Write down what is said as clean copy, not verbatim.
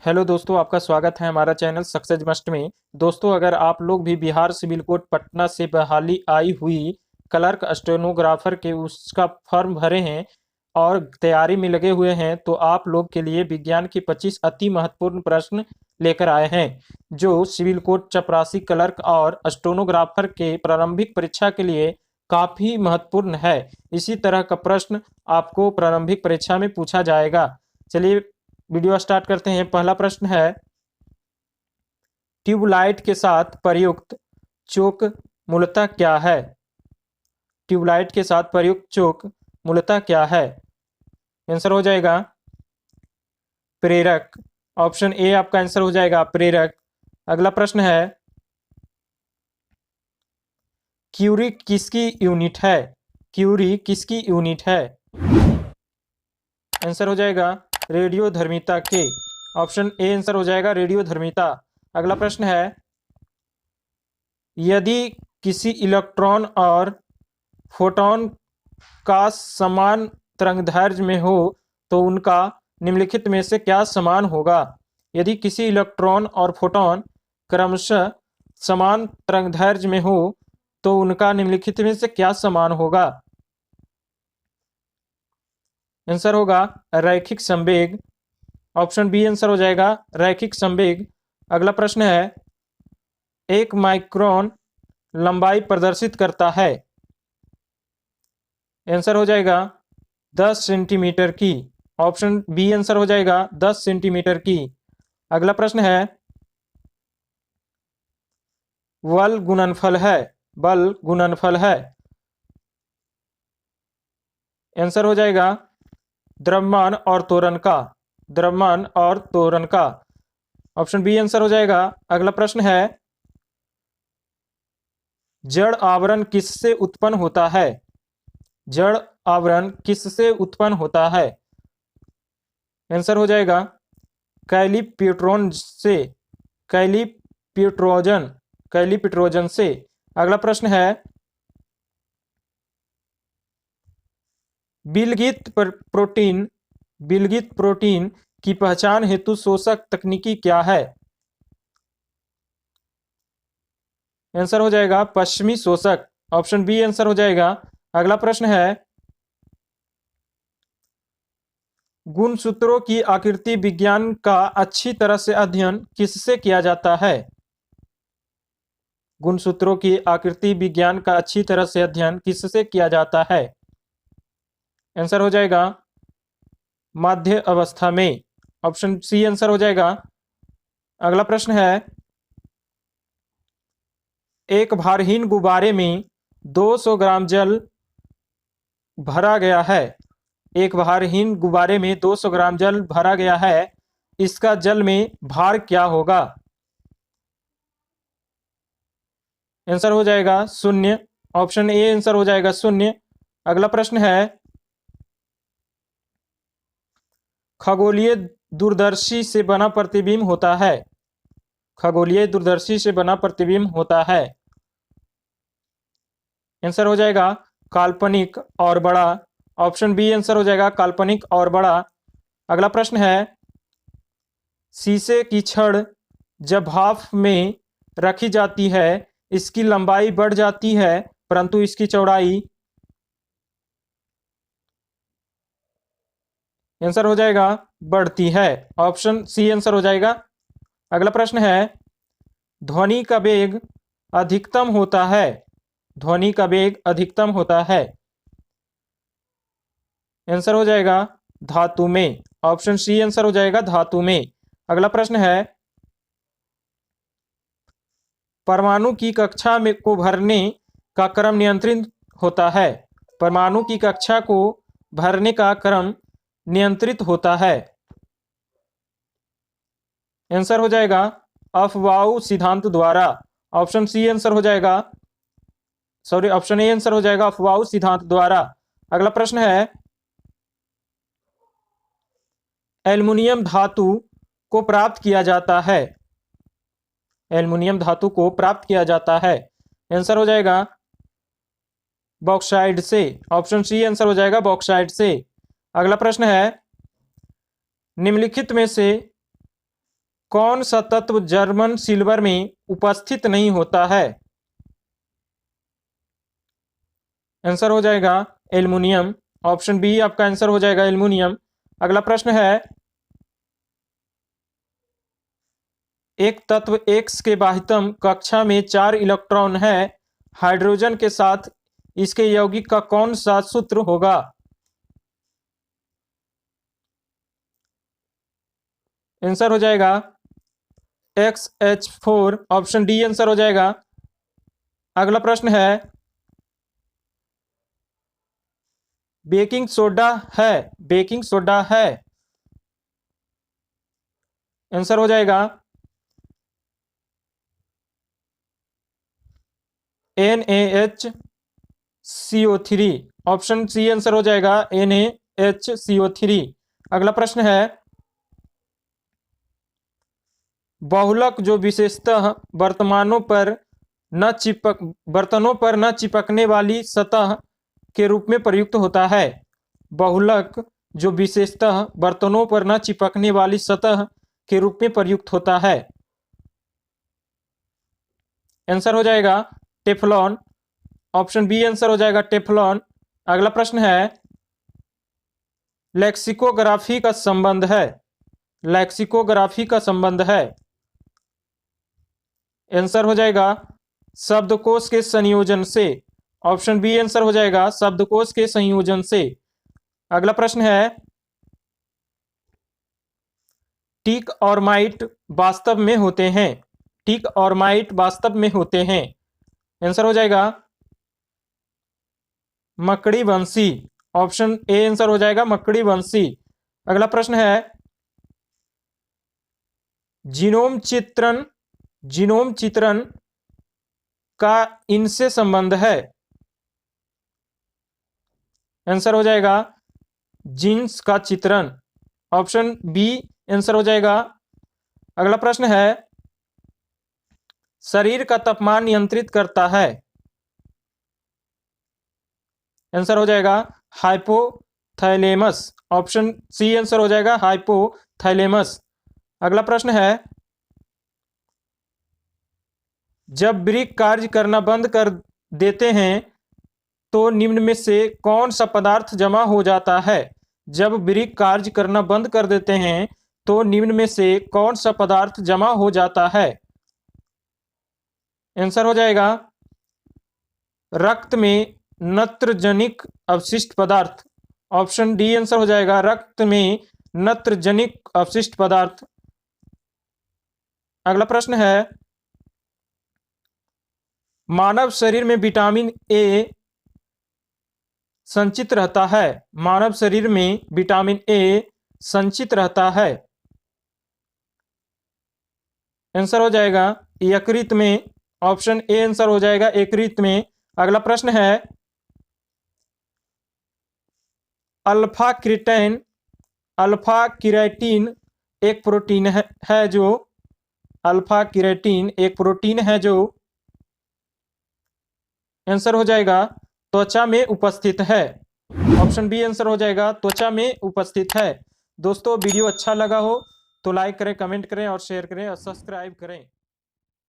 Hello दोस्तों, आपका स्वागत है हमारा चैनल सक्सेस मस्ट में। दोस्तों, अगर आप लोग भी बिहार सिविल कोड पटना से बहाली आई हुई क्लर्क स्टेनोग्राफर के उसका फॉर्म भरे हैं और तैयारी में लगे हुए हैं, तो आप लोग के लिए विज्ञान के 25 अति महत्वपूर्ण प्रश्न लेकर आए हैं, जो सिविल कोड चपरासी क्लर्क और स्टेनोग्राफर के प्रारंभिक परीक्षा के लिए काफ़ी महत्वपूर्ण है। इसी तरह का प्रश्न आपको प्रारंभिक परीक्षा में पूछा जाएगा। चलिए वीडियो स्टार्ट करते हैं। पहला प्रश्न है, ट्यूबलाइट के साथ प्रयुक्त चोक मूलतः क्या है? ट्यूबलाइट के साथ प्रयुक्त चोक मूलतः क्या है? आंसर हो जाएगा प्रेरक। ऑप्शन ए आपका आंसर हो जाएगा प्रेरक। अगला प्रश्न है, क्यूरी किसकी यूनिट है? क्यूरी किसकी यूनिट है? आंसर हो जाएगा रेडियोधर्मिता के। ऑप्शन ए आंसर हो जाएगा रेडियोधर्मिता। अगला प्रश्न है, यदि किसी इलेक्ट्रॉन और फोटॉन का समान तरंगदैर्घ्य में हो तो उनका निम्नलिखित में से क्या समान होगा? यदि किसी इलेक्ट्रॉन और फोटॉन क्रमशः समान तरंगदैर्घ्य में हो तो उनका निम्नलिखित में से क्या समान होगा? आंसर होगा रैखिक संवेग। ऑप्शन बी आंसर हो जाएगा रैखिक संवेग। अगला प्रश्न है, एक माइक्रोन लंबाई प्रदर्शित करता है। आंसर हो जाएगा 10 सेंटीमीटर की। ऑप्शन बी आंसर हो जाएगा 10 सेंटीमीटर की। अगला प्रश्न है, बल गुणनफल है। बल गुणनफल है। आंसर हो जाएगा द्रव्यमान और त्वरण का। द्रव्यमान और त्वरण का। ऑप्शन बी आंसर हो जाएगा। अगला प्रश्न है, जड़ आवरण किससे उत्पन्न होता है? जड़ आवरण किससे उत्पन्न होता है? आंसर हो जाएगा कैलिप्यूट्रॉन से। कैलिप्यूट्रोजन। कैलिप्यूट्रोजन से। अगला प्रश्न है, बिलगित प्रोटीन की पहचान हेतु शोषक तकनीकी क्या है? आंसर हो जाएगा पश्चिमी शोषक। ऑप्शन बी आंसर हो जाएगा। अगला प्रश्न है, गुणसूत्रों की आकृति विज्ञान का अच्छी तरह से अध्ययन किससे किया जाता है? गुणसूत्रों की आकृति विज्ञान का अच्छी तरह से अध्ययन किससे किया जाता है? आंसर हो जाएगा मध्य अवस्था में। ऑप्शन सी आंसर हो जाएगा। अगला प्रश्न है, एक भारहीन गुब्बारे में 200 ग्राम जल भरा गया है। एक भारहीन गुब्बारे में 200 ग्राम जल भरा गया है। इसका जल में भार क्या होगा? आंसर हो जाएगा 0। ऑप्शन ए आंसर हो जाएगा 0। अगला प्रश्न है, खगोलीय दूरदर्शी से बना प्रतिबिंब होता है। खगोलीय दूरदर्शी से बना प्रतिबिंब होता है। आंसर हो जाएगा काल्पनिक और बड़ा। ऑप्शन बी आंसर हो जाएगा काल्पनिक और बड़ा। अगला प्रश्न है, शीशे की छड़ जब भाप में रखी जाती है इसकी लंबाई बढ़ जाती है परंतु इसकी चौड़ाई। आंसर हो जाएगा बढ़ती है। ऑप्शन सी आंसर हो जाएगा। अगला प्रश्न है, ध्वनि का वेग अधिकतम होता है। ध्वनि का वेग अधिकतम होता है। आंसर हो जाएगा धातु में। ऑप्शन सी आंसर हो जाएगा धातु में। अगला प्रश्न है, परमाणु की कक्षा में को भरने का क्रम नियंत्रित होता है। परमाणु की कक्षा को भरने का क्रम नियंत्रित होता है। आंसर हो जाएगा अफबाऊ सिद्धांत द्वारा। ऑप्शन सी आंसर हो जाएगा। सॉरी, ऑप्शन ए आंसर हो जाएगा अफबाऊ सिद्धांत द्वारा। अगला प्रश्न है, एल्युमिनियम धातु को प्राप्त किया जाता है। एल्युमिनियम धातु को प्राप्त किया जाता है। आंसर हो जाएगा बॉक्साइड से। ऑप्शन सी आंसर हो जाएगा बॉक्साइड से। अगला प्रश्न है, निम्नलिखित में से कौन सा तत्व जर्मन सिल्वर में उपस्थित नहीं होता है? आंसर हो जाएगा एल्युमिनियम। ऑप्शन बी आपका आंसर हो जाएगा एल्युमिनियम। अगला प्रश्न है, एक तत्व X के बाह्यतम कक्षा में 4 इलेक्ट्रॉन है, हाइड्रोजन के साथ इसके यौगिक का कौन सा सूत्र होगा? आंसर हो जाएगा XH4। ऑप्शन डी आंसर हो जाएगा। अगला प्रश्न है, बेकिंग सोडा है, बेकिंग सोडा है, आंसर हो जाएगा NaHCO3। ऑप्शन सी आंसर हो जाएगा NaHCO3। अगला प्रश्न है, बहुलक जो विशेषतः बर्तनों पर न चिपकने वाली सतह के रूप में प्रयुक्त होता है। बहुलक जो विशेषतः बर्तनों पर न चिपकने वाली सतह के रूप में प्रयुक्त होता है। आंसर हो जाएगा टेफ्लॉन। ऑप्शन बी आंसर हो जाएगा टेफ्लॉन। अगला प्रश्न है, लेक्सिकोग्राफी का संबंध है, लेक्सिकोग्राफी का संबंध है, आंसर हो जाएगा शब्दकोश के संयोजन से। ऑप्शन बी आंसर हो जाएगा शब्दकोश के संयोजन से। अगला प्रश्न है, टिक और माइट वास्तव में होते हैं, टिक और माइट वास्तव में होते हैं, आंसर हो जाएगा मकड़ी वंशी। ऑप्शन ए आंसर हो जाएगा मकड़ी वंशी। अगला प्रश्न है, जीनोम चित्रण, जीनोम चित्रण का इनसे संबंध है, आंसर हो जाएगा जीन्स का चित्रण। ऑप्शन बी आंसर हो जाएगा। अगला प्रश्न है, शरीर का तापमान नियंत्रित करता है, आंसर हो जाएगा हाइपोथैलेमस। ऑप्शन सी आंसर हो जाएगा हाइपोथैलेमस। अगला प्रश्न है, जब वृक्क कार्य करना बंद कर देते हैं तो निम्न में से कौन सा पदार्थ जमा हो जाता है? जब वृक्क कार्य करना बंद कर देते हैं तो निम्न में से कौन सा पदार्थ जमा हो जाता है? आंसर हो जाएगा रक्त में नत्रजनिक अवशिष्ट पदार्थ। ऑप्शन डी आंसर हो जाएगा रक्त में नत्रजनिक अवशिष्ट पदार्थ। अगला प्रश्न है, मानव शरीर में विटामिन ए संचित रहता है, मानव शरीर में विटामिन ए संचित रहता है, आंसर हो जाएगा यकृत में। ऑप्शन ए आंसर हो जाएगा यकृत में। अगला प्रश्न है, अल्फा क्रिटेन, अल्फा किरेटिन एक प्रोटीन है जो, अल्फा किरेटिन एक प्रोटीन है जो, आंसर हो जाएगा त्वचा में उपस्थित है। ऑप्शन बी आंसर हो जाएगा त्वचा में उपस्थित है। दोस्तों वीडियो अच्छा लगा हो तो लाइक करें, कमेंट करें और शेयर करें और सब्सक्राइब करें।